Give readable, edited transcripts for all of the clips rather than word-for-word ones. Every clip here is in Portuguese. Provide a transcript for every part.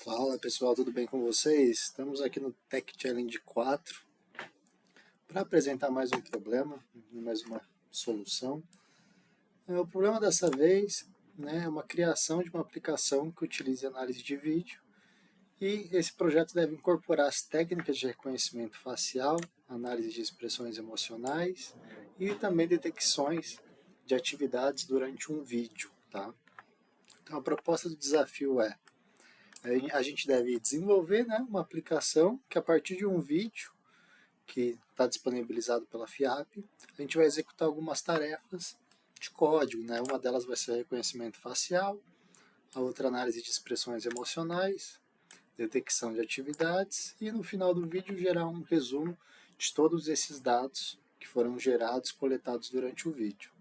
Fala pessoal, tudo bem com vocês? Estamos aqui no Tech Challenge 4 para apresentar mais um problema, mais uma solução. O problema dessa vez, é uma criação de uma aplicação que utilize análise de vídeo, e esse projeto deve incorporar as técnicas de reconhecimento facial, análise de expressões emocionais e também detecções de atividades durante um vídeo. Tá? Então a proposta do desafio é: a gente deve desenvolver, uma aplicação que, a partir de um vídeo que está disponibilizado pela FIAP, a gente vai executar algumas tarefas de código. Uma delas vai ser reconhecimento facial, a outra análise de expressões emocionais, detecção de atividades e, no final do vídeo, gerar um resumo de todos esses dados que foram gerados, coletados durante o vídeo.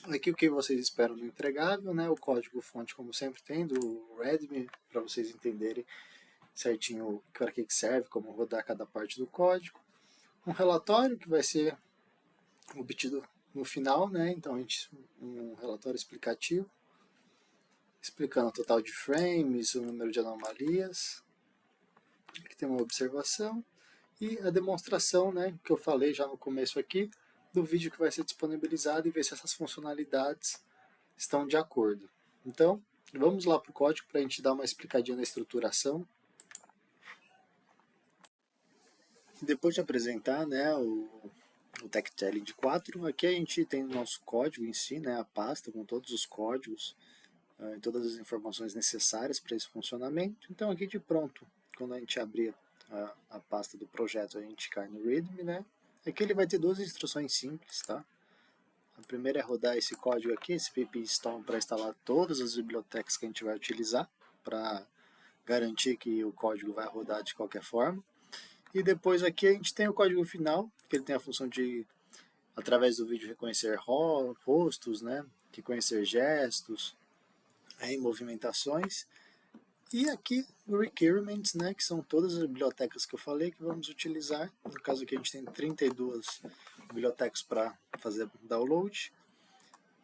Aqui o que vocês esperam do entregável, o código-fonte, como sempre, tem do README, para vocês entenderem certinho para que serve, como rodar cada parte do código. Um relatório que vai ser obtido no final, então um relatório explicativo, explicando o total de frames, o número de anomalias. Aqui tem uma observação e a demonstração, que eu falei já no começo aqui, do vídeo que vai ser disponibilizado, e ver se essas funcionalidades estão de acordo. Então, vamos lá para o código para a gente dar uma explicadinha na estruturação. Depois de apresentar o Tech Challenge 4, aqui a gente tem o nosso código em si, a pasta com todos os códigos e todas as informações necessárias para esse funcionamento. Então aqui de pronto, quando a gente abrir a pasta do projeto, a gente cai no README, Aqui ele vai ter duas instruções simples, tá? A primeira é rodar esse código aqui, esse pip install, para instalar todas as bibliotecas que a gente vai utilizar, para garantir que o código vai rodar de qualquer forma. E depois aqui a gente tem o código final, que ele tem a função de, através do vídeo, reconhecer rostos, reconhecer gestos, movimentações. E aqui o requirements, que são todas as bibliotecas que eu falei que vamos utilizar. No caso aqui a gente tem 32 bibliotecas para fazer download.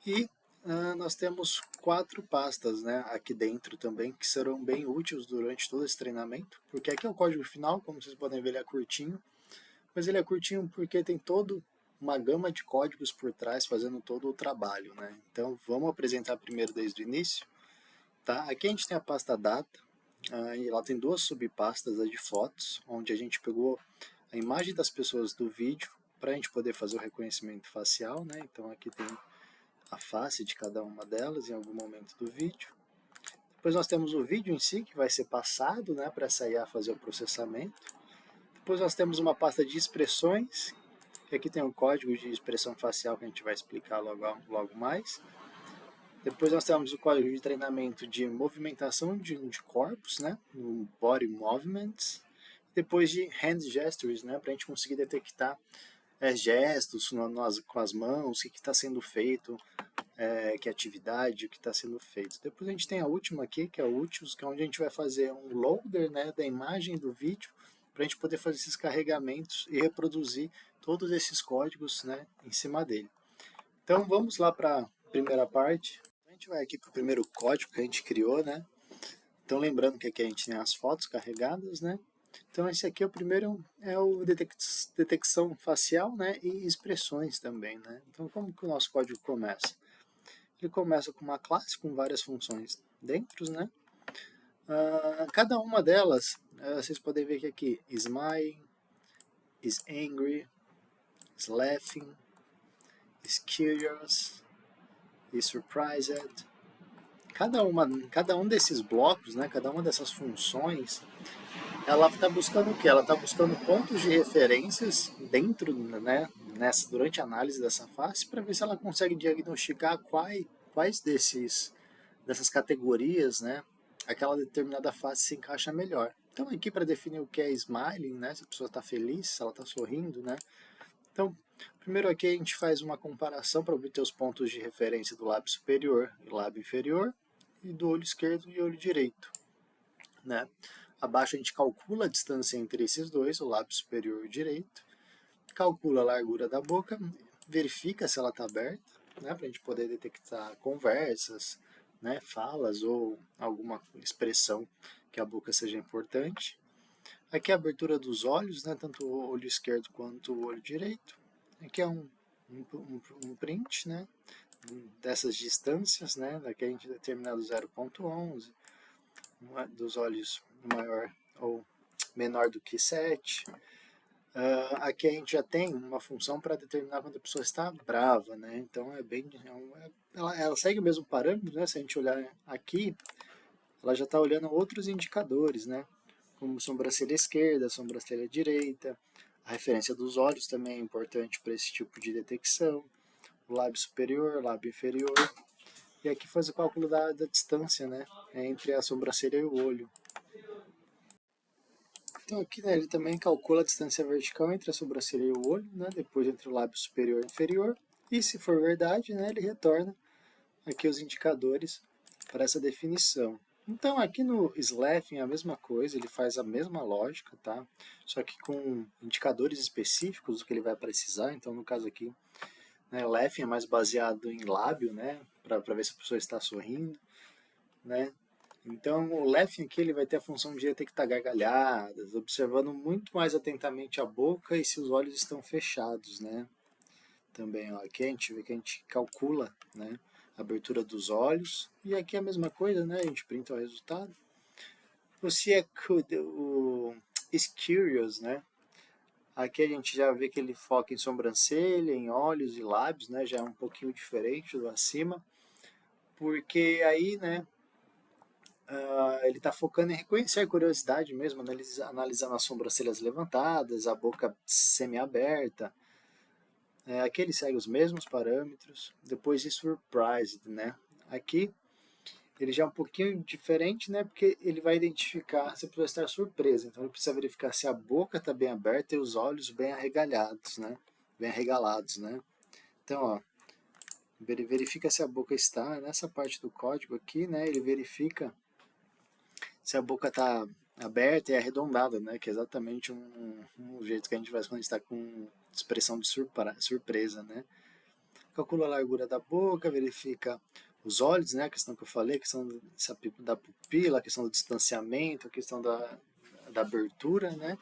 E nós temos 4 pastas aqui dentro também, que serão bem úteis durante todo esse treinamento, porque aqui é o código final, como vocês podem ver, ele é curtinho, mas ele é curtinho porque tem toda uma gama de códigos por trás fazendo todo o trabalho. Então vamos apresentar primeiro desde o início. Tá? Aqui a gente tem a pasta data, e lá tem duas subpastas, a de fotos, onde a gente pegou a imagem das pessoas do vídeo para a gente poder fazer o reconhecimento facial. Então aqui tem a face de cada uma delas em algum momento do vídeo. Depois nós temos o vídeo em si, que vai ser passado para essa IA fazer o processamento. Depois nós temos uma pasta de expressões, que aqui tem o código de expressão facial que a gente vai explicar logo mais. Depois nós temos o código de treinamento de movimentação de corpos, no Body Movements. Depois de Hand Gestures, para a gente conseguir detectar gestos com as mãos, o que está sendo feito, que atividade, o que está sendo feito. Depois a gente tem a última aqui, que é o Utils, que é onde a gente vai fazer um loader da imagem do vídeo, para a gente poder fazer esses carregamentos e reproduzir todos esses códigos em cima dele. Então vamos lá para a primeira parte. A gente vai aqui para o primeiro código que a gente criou. Então lembrando que aqui a gente tem as fotos carregadas. Então esse aqui é o primeiro, é o detecção facial e expressões também. Então como que o nosso código começa? Ele começa com uma classe com várias funções dentro. Cada uma delas, vocês podem ver que aqui is smiling, is angry, is laughing, is curious, is surprised. Cada um desses blocos, cada uma dessas funções, ela está buscando o quê? Ela está buscando pontos de referências dentro, durante a análise dessa face, para ver se ela consegue diagnosticar quais dessas categorias, aquela determinada face se encaixa melhor. Então aqui para definir o que é smiling, se a pessoa está feliz, se ela está sorrindo, Então, primeiro aqui a gente faz uma comparação para obter os pontos de referência do lábio superior e lábio inferior, e do olho esquerdo e olho direito. Abaixo a gente calcula a distância entre esses dois, o lábio superior e o direito, calcula a largura da boca, verifica se ela está aberta, para a gente poder detectar conversas, falas ou alguma expressão que a boca seja importante. Aqui é a abertura dos olhos, né, tanto o olho esquerdo quanto o olho direito. Aqui é um print, né, dessas distâncias, né, daqui a gente determina do 0,11, dos olhos maior ou menor do que 7. Aqui a gente já tem uma função para determinar quando a pessoa está brava, né? Então ela segue o mesmo parâmetro, né? Se a gente olhar aqui, ela já está olhando outros indicadores, né? Como sobrancelha esquerda, sobrancelha direita, a referência dos olhos também é importante para esse tipo de detecção, o lábio superior, lábio inferior, e aqui faz o cálculo da distância, né? Entre a sobrancelha e o olho. Então aqui, né, ele também calcula a distância vertical entre a sobrancelha e o olho, né, depois entre o lábio superior e inferior, e se for verdade, né, ele retorna aqui os indicadores para essa definição. Então aqui no Slathing é a mesma coisa, ele faz a mesma lógica, tá? Só que com indicadores específicos do que ele vai precisar. Então no caso aqui, né, Laughing é mais baseado em lábio, né, para ver se a pessoa está sorrindo, né? Então, o Laughing aqui ele vai ter a função de detectar gargalhadas, observando muito mais atentamente a boca e se os olhos estão fechados, né? Também, ó, aqui a gente vê que a gente calcula, né, a abertura dos olhos, e aqui é a mesma coisa, né? A gente printa o resultado. O is curious, né? Aqui a gente já vê que ele foca em sobrancelha, em olhos e lábios, né? Já é um pouquinho diferente do acima, porque aí, né, ele está focando em reconhecer a curiosidade mesmo, analisando as sobrancelhas levantadas, a boca semi-aberta. Aqui ele segue os mesmos parâmetros. Depois de surprised, né? Aqui ele já é um pouquinho diferente, né? Porque ele vai identificar se a pessoa está surpresa. Então ele precisa verificar se a boca está bem aberta e os olhos bem arregalhados, né? Bem arregalados, né? Então, ó, ele verifica se a boca está nessa parte do código aqui, né? Ele verifica se a boca está aberta e arredondada, né? Que é exatamente um jeito que a gente faz quando a gente está com expressão de surpresa, né? Calcula a largura da boca, verifica os olhos, né? A questão que eu falei, a questão da pupila, a questão do distanciamento, a questão da abertura, né?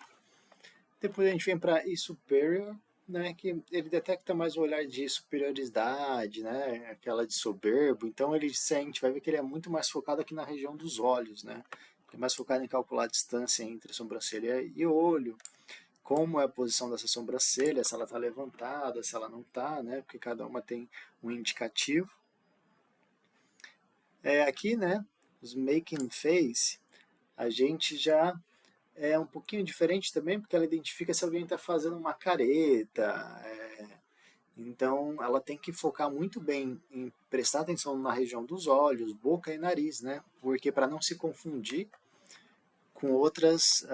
Depois a gente vem para E superior, né? Que ele detecta mais o olhar de superioridade, né? Aquela de soberbo. Então a gente vai ver que ele é muito mais focado aqui na região dos olhos, né? É mais focado em calcular a distância entre a sobrancelha e o olho, como é a posição dessa sobrancelha, se ela está levantada, se ela não está, né? Porque cada uma tem um indicativo. Aqui, né, os making face, a gente já é um pouquinho diferente também, porque ela identifica se alguém está fazendo uma careta. Então, ela tem que focar muito bem em prestar atenção na região dos olhos, boca e nariz, né? Porque para não se confundir com outras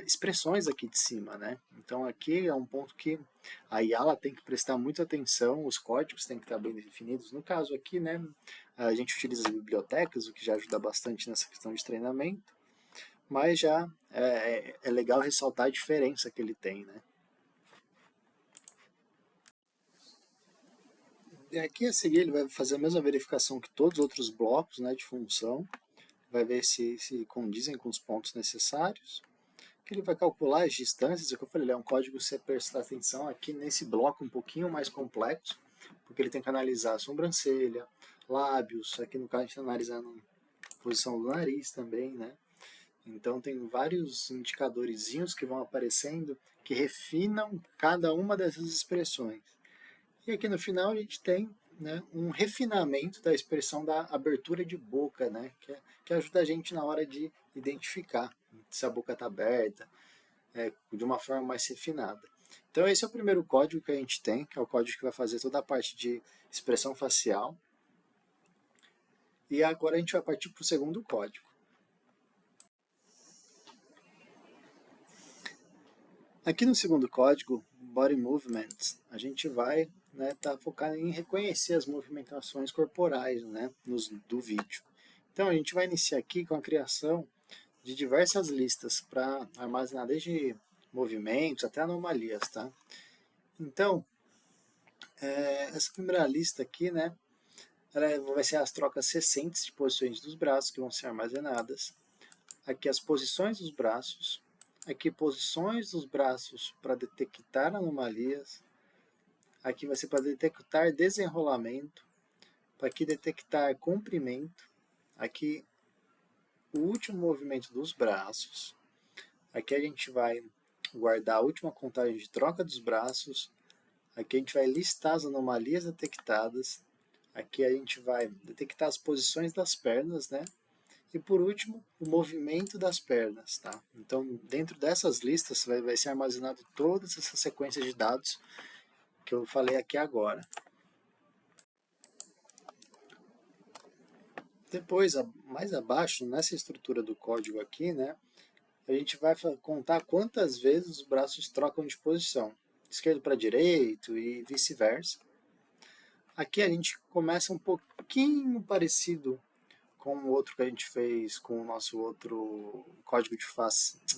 expressões aqui de cima, né? Então aqui é um ponto que a IA tem que prestar muita atenção, os códigos têm que estar bem definidos. No caso aqui, né, a gente utiliza as bibliotecas, o que já ajuda bastante nessa questão de treinamento, mas já é legal ressaltar a diferença que ele tem, né? E aqui a seguir ele vai fazer a mesma verificação que todos os outros blocos, né, de função, vai ver se condizem com os pontos necessários, que ele vai calcular as distâncias, é o que eu falei, ele é um código que você prestar atenção aqui nesse bloco um pouquinho mais complexo, porque ele tem que analisar a sobrancelha, lábios, aqui no caso a gente está analisando a posição do nariz também, né? Então tem vários indicadorzinhos que vão aparecendo que refinam cada uma dessas expressões. E aqui no final a gente tem, né, um refinamento da expressão da abertura de boca, né, que ajuda a gente na hora de identificar se a boca está aberta, de uma forma mais refinada. Então esse é o primeiro código que a gente tem, que é o código que vai fazer toda a parte de expressão facial. E agora a gente vai partir para o segundo código. Aqui no segundo código, Body Movements, a gente vai tá focado em reconhecer as movimentações corporais, né, do vídeo. Então a gente vai iniciar aqui com a criação de diversas listas para armazenar desde movimentos até anomalias, tá? Então, essa primeira lista aqui, né, ela vai ser as trocas recentes de posições dos braços que vão ser armazenadas. aqui as posições dos braços, aqui posições dos braços para detectar anomalias, aqui vai ser para detectar desenrolamento, para aqui detectar comprimento, aqui o último movimento dos braços, aqui a gente vai guardar a última contagem de troca dos braços, aqui a gente vai listar as anomalias detectadas, aqui a gente vai detectar as posições das pernas, né? E por último, o movimento das pernas, tá? Então, dentro dessas listas vai ser armazenado todas essas sequências de dados que eu falei aqui agora. Depois, mais abaixo, nessa estrutura do código aqui, né, a gente vai contar quantas vezes os braços trocam de posição, esquerdo para direito e vice-versa. Aqui a gente começa um pouquinho parecido com o outro que a gente fez com o nosso outro código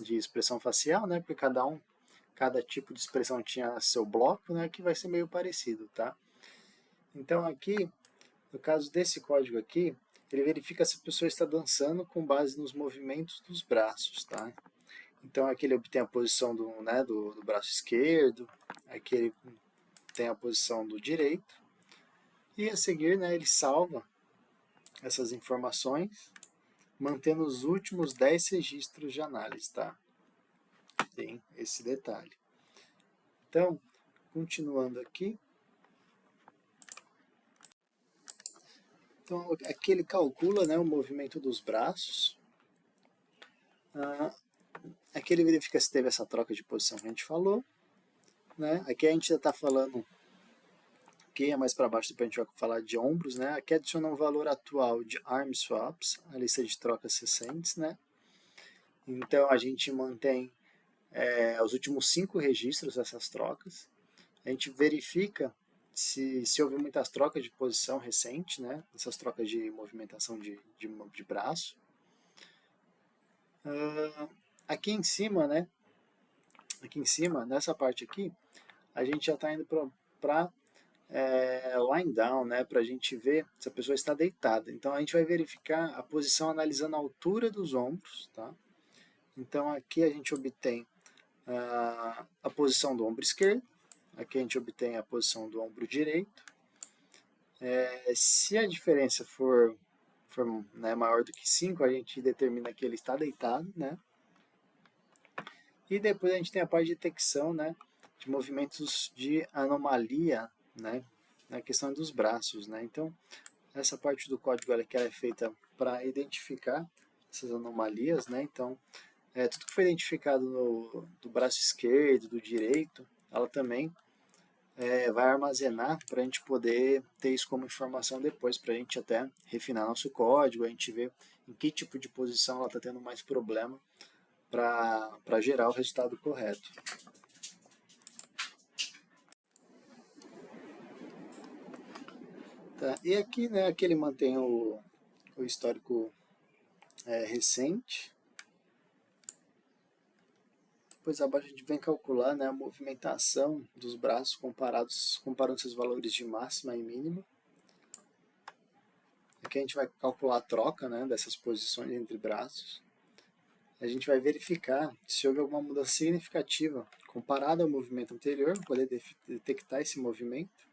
de expressão facial, né? Porque cada tipo de expressão tinha seu bloco, né? Que vai ser meio parecido, tá? Então aqui, no caso desse código aqui, ele verifica se a pessoa está dançando com base nos movimentos dos braços, tá? Então aqui ele obtém a posição do braço esquerdo, aqui ele tem a posição do direito, e a seguir, né, ele salva essas informações, mantendo os últimos 10 registros de análise, tá? Tem esse detalhe. Então, continuando aqui. Então, aqui ele calcula, né, o movimento dos braços. Aqui ele verifica se teve essa troca de posição que a gente falou. Né? Aqui a gente já está falando, aqui é mais para baixo, depois a gente vai falar de ombros. Né? Aqui adiciona um valor atual de arm swaps, a lista de trocas recentes. Né? Então, a gente mantém os últimos 5 registros dessas trocas. A gente verifica se houve muitas trocas de posição recente, né? Essas trocas de movimentação de braço. Aqui em cima, né? Aqui em cima, nessa parte aqui, a gente já está indo para line down, né? Para a gente ver se a pessoa está deitada. Então a gente vai verificar a posição analisando a altura dos ombros, tá? Então aqui a gente obtém a posição do ombro esquerdo, aqui a gente obtém a posição do ombro direito. Se a diferença for né, maior do que 5, a gente determina que ele está deitado, né? E depois a gente tem a parte de detecção, né, de movimentos de anomalia, né, na questão dos braços, né? Então, essa parte do código ela é feita para identificar essas anomalias, né? Então, tudo que foi identificado do braço esquerdo, do direito, ela também vai armazenar para a gente poder ter isso como informação depois, para a gente até refinar nosso código, a gente ver em que tipo de posição ela está tendo mais problema para gerar o resultado correto. Tá, e aqui, né, aqui ele mantém o histórico recente. Depois abaixo a gente vem calcular, né, a movimentação dos braços comparando seus valores de máxima e mínima. Aqui a gente vai calcular a troca, né, dessas posições entre braços. A gente vai verificar se houve alguma mudança significativa comparada ao movimento anterior, para poder detectar esse movimento.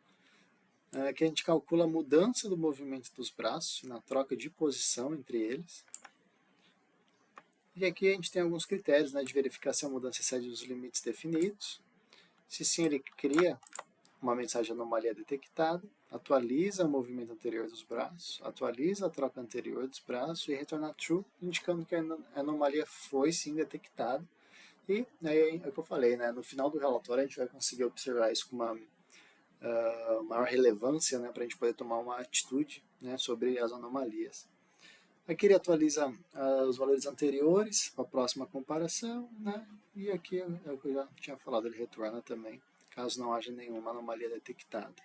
Aqui a gente calcula a mudança do movimento dos braços na troca de posição entre eles. E aqui a gente tem alguns critérios, né, de verificar se a mudança excede os limites definidos. Se sim, ele cria uma mensagem anomalia detectada, atualiza o movimento anterior dos braços, atualiza a troca anterior dos braços e retorna true, indicando que a anomalia foi sim detectada. E é o que eu falei, né, no final do relatório a gente vai conseguir observar isso com uma maior relevância, né, para a gente poder tomar uma atitude, né, sobre as anomalias. Aqui ele atualiza os valores anteriores para a próxima comparação, né? E aqui é o que eu já tinha falado, ele retorna também, caso não haja nenhuma anomalia detectada.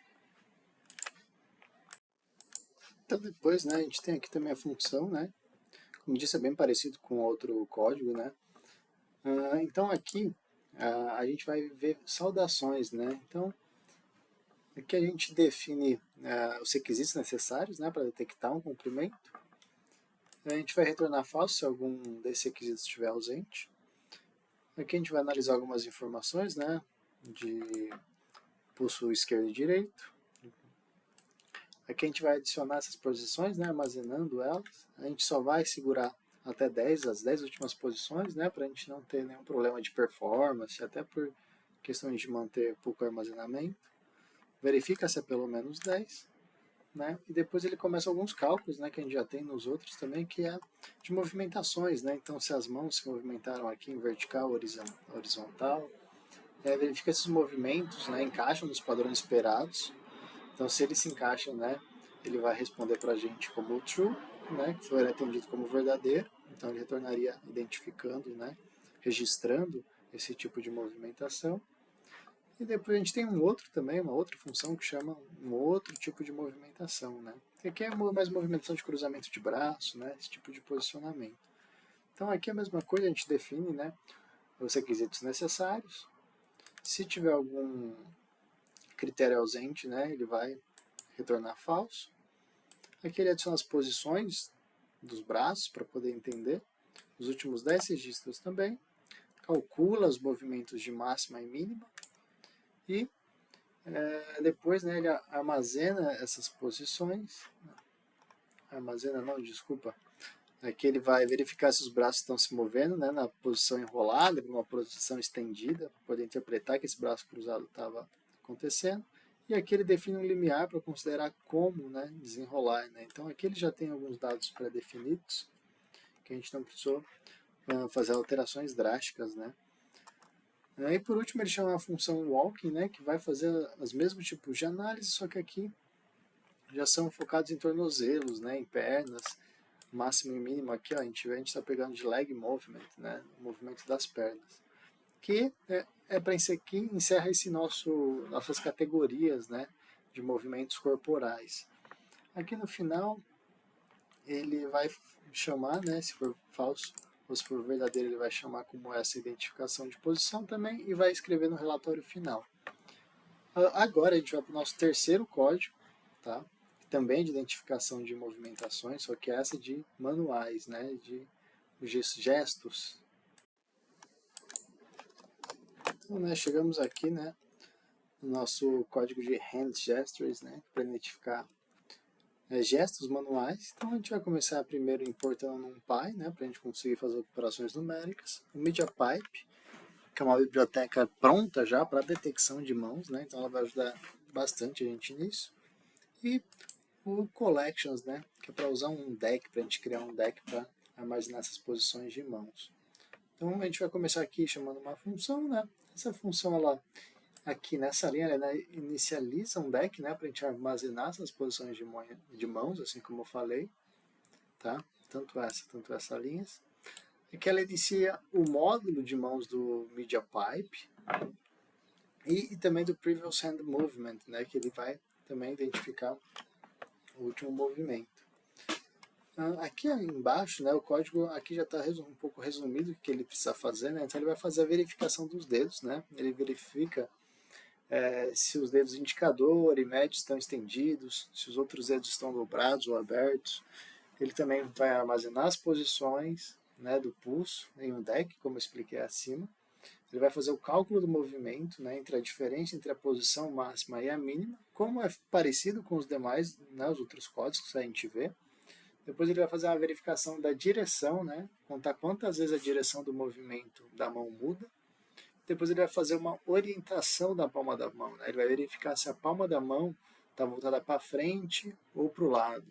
Então depois, né, a gente tem aqui também a função, né? Como disse, é bem parecido com outro código, né? Então aqui a gente vai ver saudações, né? Então aqui a gente define os requisitos necessários, né, para detectar um comprimento. A gente vai retornar falso se algum desses requisitos estiver ausente. Aqui a gente vai analisar algumas informações, né, de pulso esquerdo e direito. Aqui a gente vai adicionar essas posições, né, armazenando elas. A gente só vai segurar até 10, as 10 últimas posições, né, para a gente não ter nenhum problema de performance, até por questões de manter pouco armazenamento. Verifica se é pelo menos 10. Né? E depois ele começa alguns cálculos, né, que a gente já tem nos outros também, que é de movimentações, né? Então, se as mãos se movimentaram aqui em vertical, horizontal, verifica se esses movimentos, né, encaixam nos padrões esperados. Então, se eles se encaixam, né, ele vai responder para a gente como true, né, que foi atendido como verdadeiro. Então, ele retornaria identificando, né, registrando esse tipo de movimentação. E depois a gente tem um outro também, uma outra função que chama um outro tipo de movimentação, né? Que aqui é mais movimentação de cruzamento de braço, né? Esse tipo de posicionamento. Então aqui é a mesma coisa, a gente define, né, os requisitos necessários. Se tiver algum critério ausente, né, ele vai retornar falso. Aqui ele adiciona as posições dos braços para poder entender. Os últimos 10 registros também. Calcula os movimentos de máxima e mínima. E depois, né, ele armazena essas posições. Armazena não, desculpa. Aqui ele vai verificar se os braços estão se movendo, né, na posição enrolada, numa posição estendida, para poder interpretar que esse braço cruzado estava acontecendo. E aqui ele define um limiar para considerar como, né, desenrolar. Né? Então aqui ele já tem alguns dados pré-definidos, que a gente não precisou fazer alterações drásticas, né? E por último ele chama a função walking, né, que vai fazer os mesmos tipos de análise, só que aqui já são focados em tornozelos, né, em pernas, máximo e mínimo aqui, ó, a gente está pegando de leg movement, né, o movimento das pernas, que para isso aqui encerra esse nossas categorias, né, de movimentos corporais. Aqui no final ele vai chamar, né, se for falso ou se for verdadeiro, ele vai chamar como essa identificação de posição também e vai escrever no relatório final. Agora a gente vai para o nosso terceiro código, tá? Também de identificação de movimentações, só que essa de manuais, né? De gestos. Então, né, chegamos aqui, né, no nosso código de hand gestures, né, para identificar gestos manuais. Então a gente vai começar primeiro importando um NumPy, né, para a gente conseguir fazer operações numéricas. O MediaPipe, que é uma biblioteca pronta já para detecção de mãos, né, então ela vai ajudar bastante a gente nisso. E o Collections, né, que é para usar um deck, para a gente criar um deck para armazenar essas posições de mãos. Então a gente vai começar aqui chamando uma função, né? Essa função, ela aqui nessa linha, ela inicializa um deck, né, para a gente armazenar essas posições de mãos, assim como eu falei, tá? Tanto essa linhas. Aqui ela inicia o módulo de mãos do MediaPipe e também do Previous Hand Movement, né, que ele vai também identificar o último movimento. Aqui embaixo, né, o código aqui já está um pouco resumido o que ele precisa fazer, né? Então ele vai fazer a verificação dos dedos, né? Ele verifica se os dedos indicador e médio estão estendidos, se os outros dedos estão dobrados ou abertos. Ele também vai armazenar as posições, né, do pulso em um deck, como eu expliquei acima. Ele vai fazer o cálculo do movimento, né, entre a diferença entre a posição máxima e a mínima, como é parecido com os demais, né, os outros códigos que a gente vê. Depois ele vai fazer uma verificação da direção, né? Contar quantas vezes a direção do movimento da mão muda. Depois ele vai fazer uma orientação da palma da mão, né? Ele vai verificar se a palma da mão está voltada para frente ou para o lado.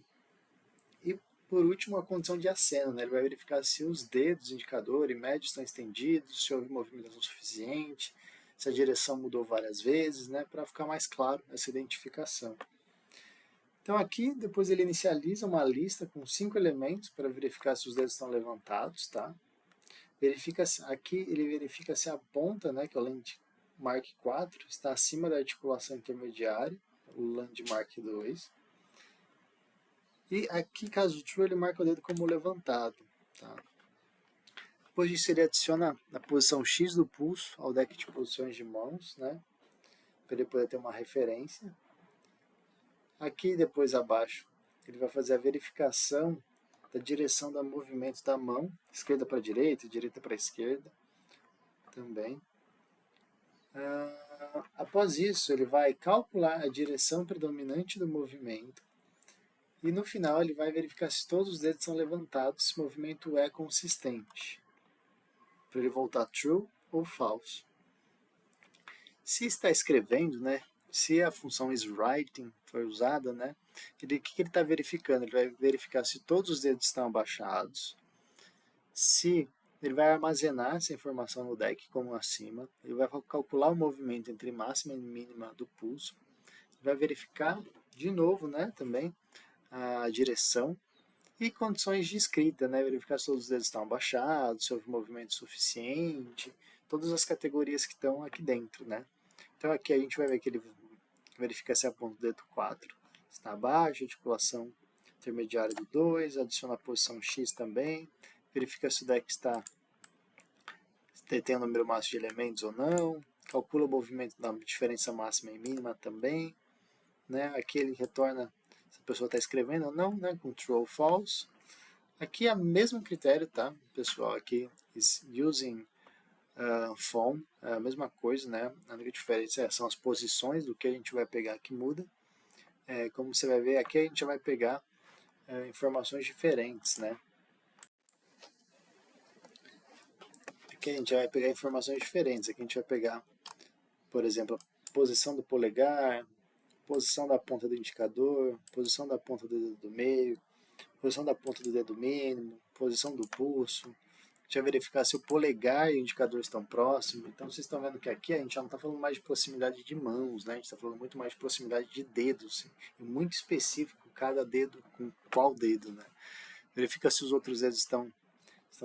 E por último, a condição de aceno, né? Ele vai verificar se os dedos, indicador e médio estão estendidos, se houve movimentação suficiente, se a direção mudou várias vezes, né? Para ficar mais claro essa identificação. Então aqui, depois ele inicializa uma lista com 5 elementos para verificar se os dedos estão levantados, tá? Aqui ele verifica se a ponta, né, que é o landmark 4, está acima da articulação intermediária, o landmark 2. E aqui, caso true, ele marca o dedo como levantado, tá? Depois disso ele adiciona a posição X do pulso ao deck de posições de mãos, né? Para ele poder ter uma referência. Aqui depois abaixo ele vai fazer a verificação da direção do movimento da mão, esquerda para direita, direita para esquerda também. Após isso, ele vai calcular a direção predominante do movimento e no final ele vai verificar se todos os dedos são levantados, se o movimento é consistente, para ele voltar true ou false. Se está escrevendo, né, se a função isWriting foi usada, né, o que ele está verificando? Ele vai verificar se todos os dedos estão abaixados, se ele vai armazenar essa informação no deck como acima, ele vai calcular o movimento entre máxima e mínima do pulso, vai verificar de novo, né, também a direção e condições de escrita, né, verificar se todos os dedos estão abaixados, se houve movimento suficiente, todas as categorias que estão aqui dentro, né. Então aqui a gente vai ver que ele verifica se a ponta do dedo 4 está abaixo, articulação intermediária do 2, adiciona a posição X também, verifica se o deck tem o número máximo de elementos ou não, calcula o movimento da diferença máxima e mínima também, né? Aqui ele retorna se a pessoa está escrevendo ou não, né? Com true ou false. Aqui é o mesmo critério, tá, pessoal? Aqui is using phone, é a mesma coisa, né? A única diferença são as posições do que a gente vai pegar que muda. Como você vai ver, aqui a gente vai pegar informações diferentes, né? Aqui a gente vai pegar informações diferentes. Aqui a gente vai pegar, por exemplo, a posição do polegar, posição da ponta do indicador, posição da ponta do dedo do meio, posição da ponta do dedo mínimo, posição do pulso. A gente vai verificar se o polegar e o indicador estão próximos. Então vocês estão vendo que aqui a gente já não está falando mais de proximidade de mãos, né? A gente está falando muito mais de proximidade de dedos, e muito específico cada dedo com qual dedo, né? Verifica se os outros dedos estão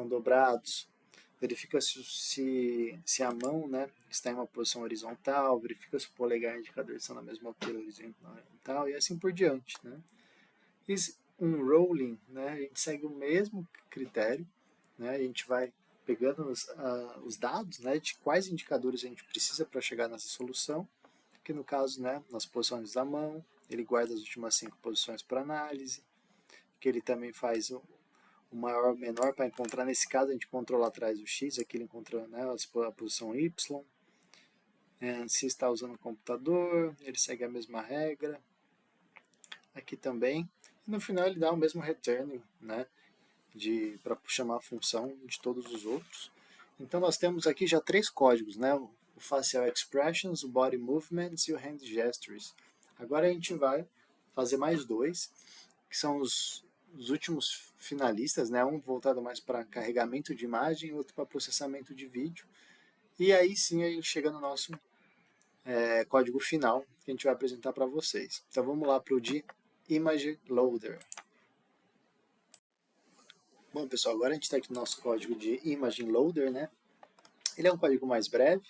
dobrados, verifica se a mão, né, está em uma posição horizontal, verifica se o polegar e o indicador estão na mesma altura horizontal e assim por diante, né. Um rolling, né, a gente segue o mesmo critério, né, a gente vai pegando os dados, né, de quais indicadores a gente precisa para chegar nessa solução, que no caso, né, nas posições da mão, ele guarda as últimas 5 posições para análise, que ele também faz o maior menor para encontrar, nesse caso a gente encontrou lá atrás o X, aqui ele encontrou, né, a posição Y. Se está usando o computador, ele segue a mesma regra. Aqui também. E no final ele dá o mesmo return, né, para chamar a função de todos os outros. Então nós temos aqui já 3 códigos, né, o Facial Expressions, o Body Movements e o Hand Gestures. Agora a gente vai fazer mais 2, que são os últimos finalistas, né? Um voltado mais para carregamento de imagem, outro para processamento de vídeo. E aí sim a gente chega no nosso código final, que a gente vai apresentar para vocês. Então vamos lá para o de Image Loader. Bom, pessoal, agora a gente está aqui no nosso código de Image Loader, né? Ele é um código mais breve.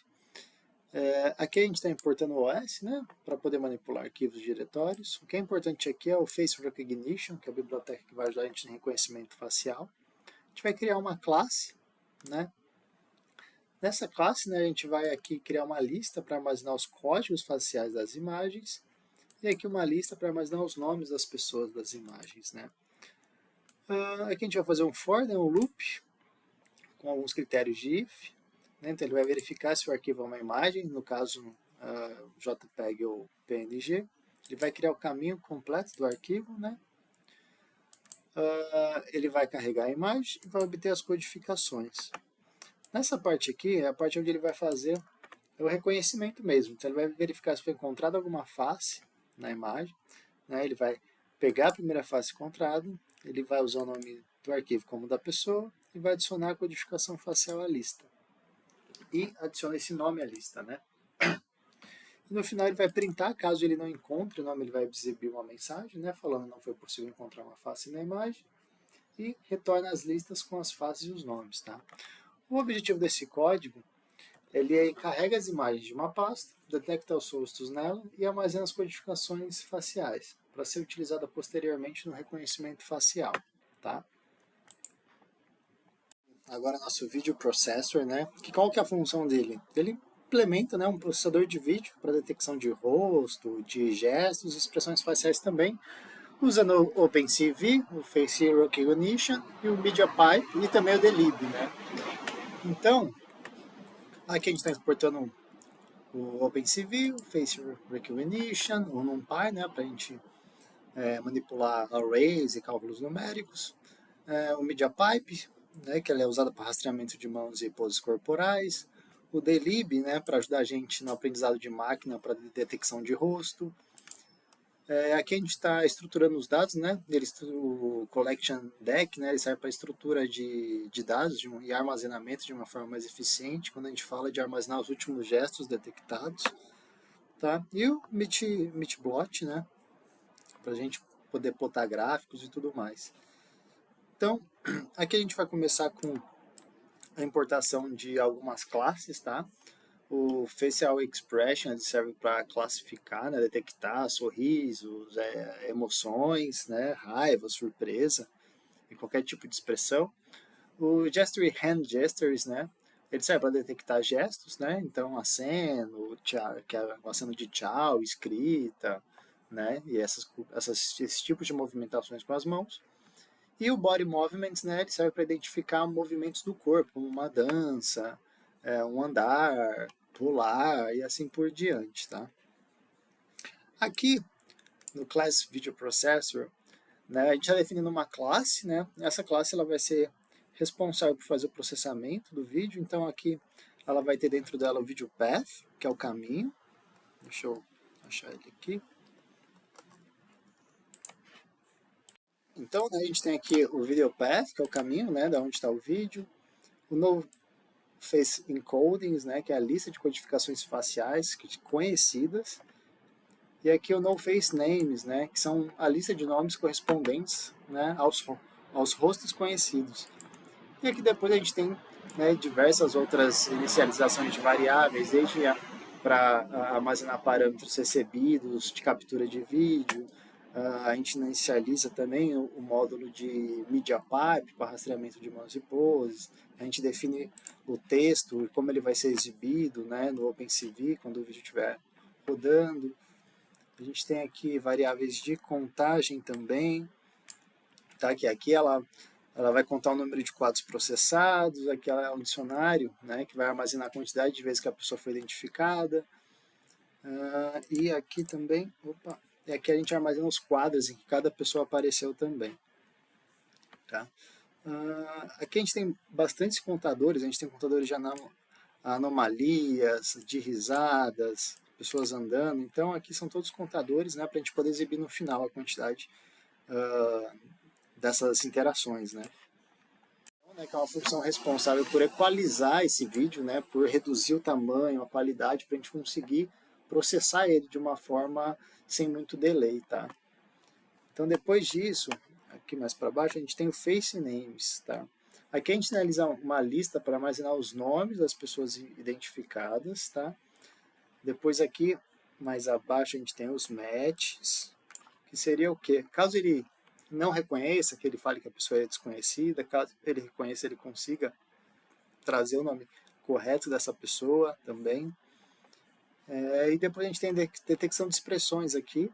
Aqui a gente está importando o OS, né, para poder manipular arquivos e diretórios. O que é importante aqui é o Face Recognition, que é a biblioteca que vai ajudar a gente no reconhecimento facial. A gente vai criar uma classe, né? Nessa classe, né, a gente vai aqui criar uma lista para armazenar os códigos faciais das imagens e aqui uma lista para armazenar os nomes das pessoas das imagens, né? Aqui a gente vai fazer um for, né, um loop, com alguns critérios de if. Então ele vai verificar se o arquivo é uma imagem, no caso JPEG ou PNG. Ele vai criar o caminho completo do arquivo, né? Ele vai carregar a imagem e vai obter as codificações. Nessa parte aqui é a parte onde ele vai fazer o reconhecimento mesmo. Então ele vai verificar se foi encontrada alguma face na imagem, né? Ele vai pegar a primeira face encontrada, ele vai usar o nome do arquivo como da pessoa e vai adicionar a codificação facial à lista. E adiciona esse nome à lista, né? E no final ele vai printar, caso ele não encontre o nome, ele vai exibir uma mensagem, né, falando que não foi possível encontrar uma face na imagem, e retorna as listas com as faces e os nomes, tá? O objetivo desse código, ele carrega as imagens de uma pasta, detecta os rostos nela e armazena as codificações faciais, para ser utilizada posteriormente no reconhecimento facial, tá? Agora nosso Video Processor, né? Qual que é a função dele? Ele implementa, né, um processador de vídeo para detecção de rosto, de gestos e expressões faciais também, usando o OpenCV, o Face Recognition e o MediaPipe e também o Delib, né? Então, aqui a gente está exportando o OpenCV, o Face Recognition, o NumPy, né, para a gente manipular arrays e cálculos numéricos, o MediaPipe, né, que ela é usada para rastreamento de mãos e poses corporais, o Delib, né, para ajudar a gente no aprendizado de máquina para detecção de rosto. Aqui a gente está estruturando os dados, né? O Collection Deck, né? Ele serve para estrutura de dados e armazenamento de uma forma mais eficiente, quando a gente fala de armazenar os últimos gestos detectados, tá? E o Meetblot, né? Para a gente poder plotar gráficos e tudo mais. Então, aqui a gente vai começar com a importação de algumas classes, tá? O Facial Expression serve para classificar, né, detectar sorrisos, emoções, né, raiva, surpresa, e qualquer tipo de expressão. O Gestury Hand Gestures, né, ele serve para detectar gestos, né, então aceno, tchau, que é o aceno de tchau, escrita, né, e esses tipos de movimentações com as mãos. E o Body Movements, né, ele serve para identificar movimentos do corpo, como uma dança, um andar, pular e assim por diante, tá? Aqui no Class Video Processor, né, a gente está definindo uma classe, né? Essa classe ela vai ser responsável por fazer o processamento do vídeo, então aqui ela vai ter dentro dela o Video Path, que é o caminho. Deixa eu achar ele aqui. Então, né, a gente tem aqui o Video Path, que é o caminho, né, da onde está o vídeo. O No Face Encodings, né, que é a lista de codificações faciais conhecidas. E aqui o No Face Names, né, que são a lista de nomes correspondentes, né, aos rostos conhecidos. E aqui depois a gente tem, né, diversas outras inicializações de variáveis, desde para armazenar parâmetros recebidos de captura de vídeo. A gente inicializa também o módulo de MediaPipe para rastreamento de mãos e poses. A gente define o texto e como ele vai ser exibido, né, no OpenCV quando o vídeo estiver rodando. A gente tem aqui variáveis de contagem também, tá? Que aqui ela vai contar o número de quadros processados, aqui ela é um dicionário, né, que vai armazenar a quantidade de vezes que a pessoa foi identificada. E aqui também, e aqui a gente armazena os quadros em que cada pessoa apareceu também. Tá? Aqui a gente tem bastantes contadores, a gente tem contadores de anomalias, de risadas, pessoas andando, então aqui são todos contadores, né, para a gente poder exibir no final a quantidade dessas interações, né. Que é uma função responsável por equalizar esse vídeo, né, por reduzir o tamanho, a qualidade, para a gente conseguir processar ele de uma forma sem muito delay, tá? Então, depois disso, aqui mais para baixo, a gente tem o Face Names, tá? Aqui a gente analisa uma lista para armazenar os nomes das pessoas identificadas, tá? Depois aqui, mais abaixo, a gente tem os matches, que seria o quê? Caso ele não reconheça, que ele fale que a pessoa é desconhecida, caso ele reconheça, ele consiga trazer o nome correto dessa pessoa também. E depois a gente tem detecção de expressões aqui,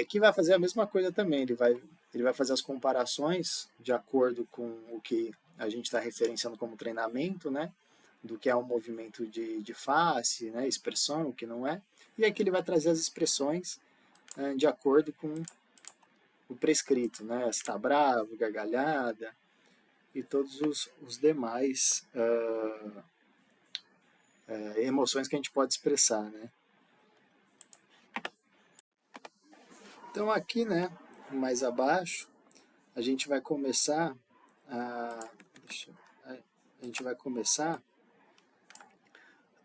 que vai fazer a mesma coisa também. Ele vai fazer as comparações de acordo com o que a gente está referenciando como treinamento, né? Do que é um movimento de face, né? Expressão, o que não é. E aqui ele vai trazer as expressões de acordo com o prescrito, né? Se está bravo, gargalhada e todos os demais emoções que a gente pode expressar, né? Então aqui, né, mais abaixo, a gente vai começar a, a gente vai começar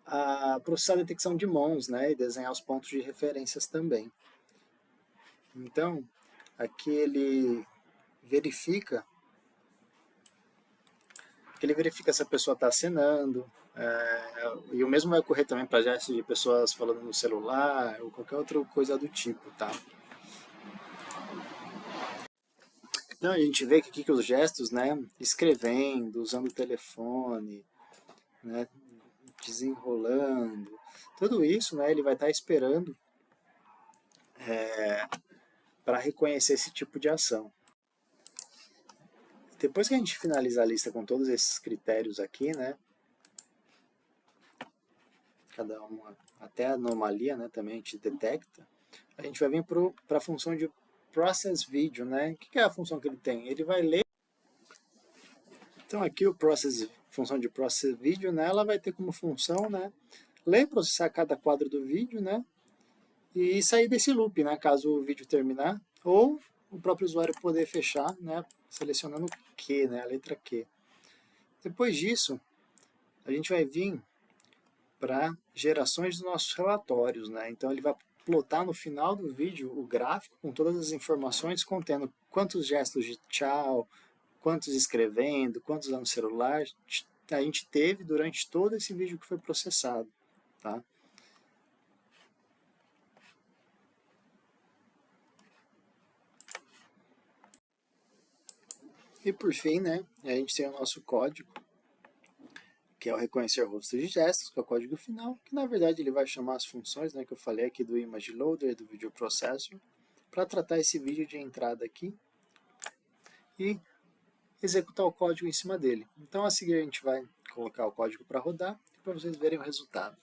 a processar a detecção de mãos, né, e desenhar os pontos de referências também. Então, aqui ele verifica se a pessoa está acenando, e o mesmo vai ocorrer também para gestos de pessoas falando no celular ou qualquer outra coisa do tipo, tá? Então a gente vê que aqui que os gestos, né, escrevendo, usando o telefone, né, desenrolando, tudo isso, né, ele vai estar esperando para reconhecer esse tipo de ação. Depois que a gente finalizar a lista com todos esses critérios aqui, né, cada uma, até a anomalia, né, também a gente detecta, a gente vai vir para a função de Process Video, né? O que é a função que ele tem? Ele vai ler. Então aqui o função de Process Video, né, ela vai ter como função, né, ler e processar cada quadro do vídeo, né, e sair desse loop, né, caso o vídeo terminar, ou o próprio usuário poder fechar, né, selecionando Q, né, a letra Q. Depois disso, a gente vai vir para gerações dos nossos relatórios, né? Então ele vai plotar no final do vídeo o gráfico com todas as informações contendo quantos gestos de tchau, quantos escrevendo, quantos lá no celular a gente teve durante todo esse vídeo que foi processado, tá? E por fim, né, a gente tem o nosso código, que é o reconhecer rostos de gestos, que é o código final, que na verdade ele vai chamar as funções, né, que eu falei aqui do Image Loader, do Video Processor, para tratar esse vídeo de entrada aqui e executar o código em cima dele. Então a seguir a gente vai colocar o código para rodar para vocês verem o resultado.